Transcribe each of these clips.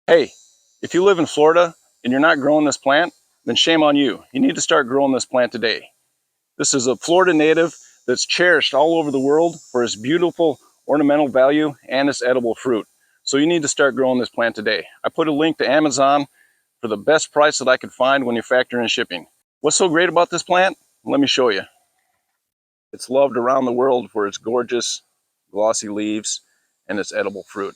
Hey, if you live in Florida and you're not growing this plant, then shame on you. You need to start growing this plant today. This is a Florida native that's cherished all over the world for its beautiful ornamental value and its edible fruit. So you need to start growing this plant today. I put a link to Amazon for the best price that I could find when you factor in shipping. What's so great about this plant? Let me show you. It's loved around the world for its gorgeous, glossy leaves and its edible fruit.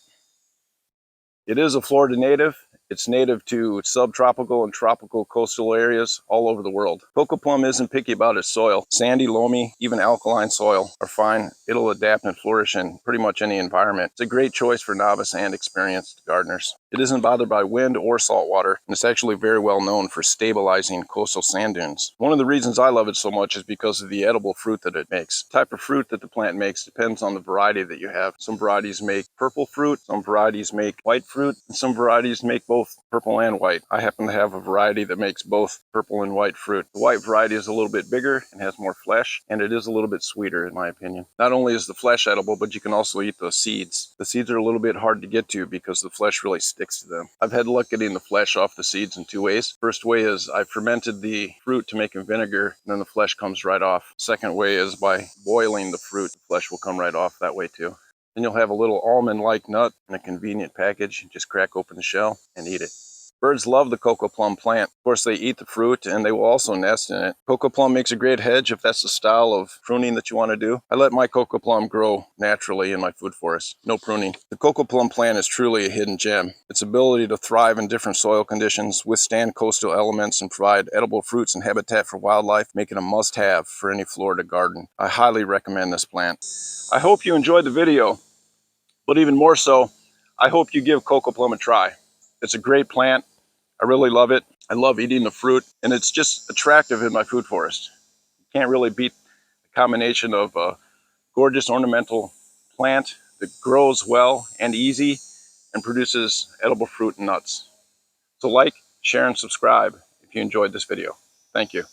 It is a Florida native. It's native to subtropical and tropical coastal areas all over the world. Cocoplum isn't picky about its soil. Sandy, loamy, even alkaline soil are fine. It'll adapt and flourish in pretty much any environment. It's a great choice for novice and experienced gardeners. It isn't bothered by wind or salt water, and it's actually very well known for stabilizing coastal sand dunes. One of the reasons I love it so much is because of the edible fruit that it makes. The type of fruit that the plant makes depends on the variety that you have. Some varieties make purple fruit, some varieties make white fruit, and some varieties make both purple and white. I happen to have a variety that makes both purple and white fruit. The white variety is a little bit bigger and has more flesh, and it is a little bit sweeter in my opinion. Not only is the flesh edible, but you can also eat the seeds. The seeds are a little bit hard to get to because the flesh really sticks to them. I've had luck getting the flesh off the seeds in two ways. First way is I fermented the fruit to make a vinegar, and then the flesh comes right off. Second way is by boiling the fruit, the flesh will come right off that way too. Then you'll have a little almond-like nut in a convenient package. Just crack open the shell and eat it. Birds love the cocoplum plant. Of course, they eat the fruit and they will also nest in it. Cocoplum makes a great hedge if that's the style of pruning that you want to do. I let my cocoplum grow naturally in my food forest. No pruning. The cocoplum plant is truly a hidden gem. Its ability to thrive in different soil conditions, withstand coastal elements, and provide edible fruits and habitat for wildlife make it a must-have for any Florida garden. I highly recommend this plant. I hope you enjoyed the video. But even more so, I hope you give cocoplum a try. It's a great plant. I really love it. I love eating the fruit, and it's just attractive in my food forest. You can't really beat the combination of a gorgeous ornamental plant that grows well and easy and produces edible fruit and nuts. So like, share, and subscribe if you enjoyed this video. Thank you.